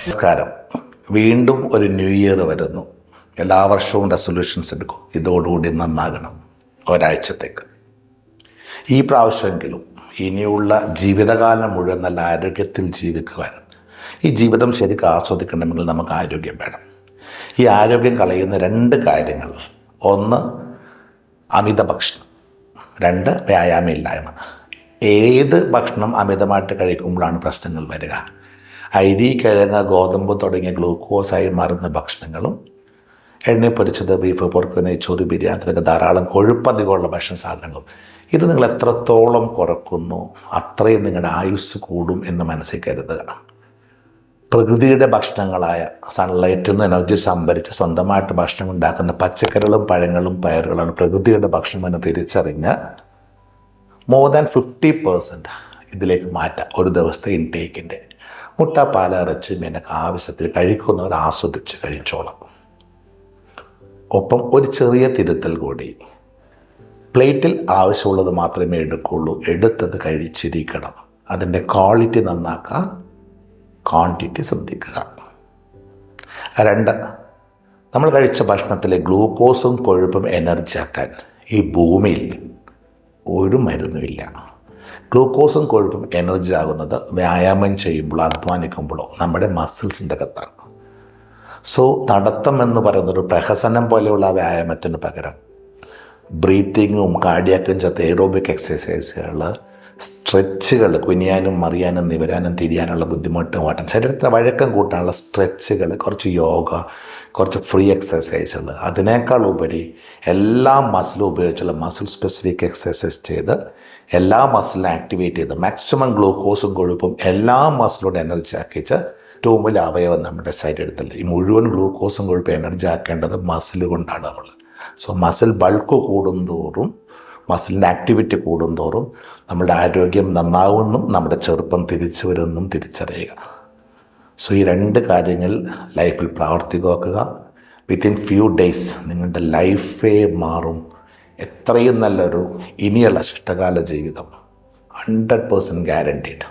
നമസ്കാരം. വീണ്ടും ഒരു ന്യൂ ഇയർ വരുന്നു. എല്ലാ വർഷവും റെസൊല്യൂഷൻസ് എടുക്കും, ഇതോടുകൂടി നന്നാകണം ഒരാഴ്ചത്തേക്ക്. ഈ പ്രാവശ്യമെങ്കിലും ഇനിയുള്ള ജീവിതകാലം മുഴുവൻ നല്ല ആരോഗ്യത്തിൽ ജീവിക്കുവാൻ, ഈ ജീവിതം ശരിക്കും ആസ്വദിക്കണമെങ്കിൽ നമുക്ക് ആരോഗ്യം വേണം. ഈ ആരോഗ്യം കളയുന്ന രണ്ട് കാര്യങ്ങൾ: ഒന്ന് അമിത ഭക്ഷണം, രണ്ട് വ്യായാമമില്ലായ്മ. ഏത് ഭക്ഷണം അമിതമായിട്ട് കഴിക്കുമ്പോഴാണ് പ്രശ്നങ്ങൾ വരിക? അരി, കിഴങ്ങ്, ഗോതമ്പ് തുടങ്ങിയ ഗ്ലൂക്കോസായി മാറുന്ന ഭക്ഷണങ്ങളും, എണ്ണ പൊരിച്ചത്, ബീഫ്, പോർക്ക്, നെയ്ച്ചോറ്, ബിരിയാണി തുടങ്ങിയ ധാരാളം കൊഴുപ്പധികമുള്ള ഭക്ഷണ സാധനങ്ങളും, ഇത് നിങ്ങൾ എത്രത്തോളം കുറക്കുന്നു അത്രയും നിങ്ങളുടെ ആയുസ് കൂടും എന്ന് മനസ്സിൽ കരുതുക. പ്രകൃതിയുടെ ഭക്ഷണങ്ങളായ സൺലൈറ്റിൽ നിന്ന് എനർജി സംഭരിച്ച് സ്വന്തമായിട്ട് ഭക്ഷണം ഉണ്ടാക്കുന്ന പച്ചക്കറികളും പഴങ്ങളും പയറുകളാണ് പ്രകൃതിയുടെ ഭക്ഷണമെന്ന് തിരിച്ചറിഞ്ഞ് മോർ ദാൻ 50% ഇതിലേക്ക് മാറ്റാം. ഒരു ദിവസത്തെ ഇൻടേക്കിൻ്റെ മുട്ട, പാല, ഇറച്ചി, മീനൊക്കെ ആവശ്യത്തിൽ കഴിക്കുന്നവർ ആസ്വദിച്ച് കഴിച്ചോളാം. ഒപ്പം ഒരു ചെറിയ തിരുത്തൽ കൂടി: പ്ലേറ്റിൽ ആവശ്യമുള്ളത് മാത്രമേ എടുക്കുള്ളൂ, എടുത്തത് കഴിച്ചിരിക്കണം. അതിൻ്റെ ക്വാളിറ്റി നന്നാക്കുക, ക്വാണ്ടിറ്റി ശ്രദ്ധിക്കുക. രണ്ട്, നമ്മൾ കഴിച്ച ഭക്ഷണത്തിലെ ഗ്ലൂക്കോസും കൊഴുപ്പും എനർജി ആക്കാൻ ഈ ഭൂമിയിൽ ഒരു മരുന്നുമില്ല. ഗ്ലൂക്കോസും കൊഴുപ്പും എനർജി ആകുന്നത് വ്യായാമം ചെയ്യുമ്പോഴോ അധ്വാനിക്കുമ്പോഴോ നമ്മുടെ മസിൽസിൻ്റെ അകത്താണ്. സോ നടത്തം എന്ന് പറയുന്നൊരു പ്രഹസനം പോലെയുള്ള വ്യായാമത്തിന് പകരം ബ്രീത്തിങ്ങും കാർഡിയാക്കും ചേർത്ത് എയറോബിക് എക്സസൈസുകൾ, സ്ട്രെച്ചുകൾ, കുനിയാനും മറിയാനും നിവരാനും തിരിയാനുള്ള ബുദ്ധിമുട്ട് മാറ്റാൻ, ശരീരത്തിന് വഴക്കം കൂട്ടാനുള്ള സ്ട്രെച്ചുകൾ, കുറച്ച് യോഗ, കുറച്ച് ഫ്രീ എക്സസൈസുകൾ, അതിനേക്കാൾ ഉപരി എല്ലാ മസിലും ഉപയോഗിച്ചുള്ള മസിൽ സ്പെസിഫിക് എക്സസൈസ് ചെയ്ത് എല്ലാ മസിലിനെ ആക്ടിവേറ്റ് ചെയ്ത് മാക്സിമം ഗ്ലൂക്കോസും കൊഴുപ്പും എല്ലാ മസിലോട് എനർജി ആക്കിച്ച് ഏറ്റവും വലിയ അവയവം നമ്മുടെ ശരീരത്തിൽ. ഈ മുഴുവൻ ഗ്ലൂക്കോസും കൊഴുപ്പും എനർജി ആക്കേണ്ടത് മസിൽ കൊണ്ടാണ് നമ്മൾ. സോ മസിൽ ബൾക്ക് കൂടുന്തോറും, മസിലിൻ്റെ ആക്ടിവിറ്റി കൂടുന്തോറും നമ്മുടെ ആരോഗ്യം നന്നാവുമെന്നും നമ്മുടെ ചെറുപ്പം തിരിച്ചു വരുമെന്നും തിരിച്ചറിയുക. സോ ഈ രണ്ട് കാര്യങ്ങൾ ലൈഫിൽ പ്രാവർത്തികമാക്കുക. വിത്തിൻ ഫ്യൂ ഡേയ്സ് നിങ്ങളുടെ ലൈഫേ മാറും. എത്രയും നല്ലൊരു ഇനിയുള്ള ശിഷ്ടകാല ജീവിതം 100% ഗ്യാരണ്ടീഡ്.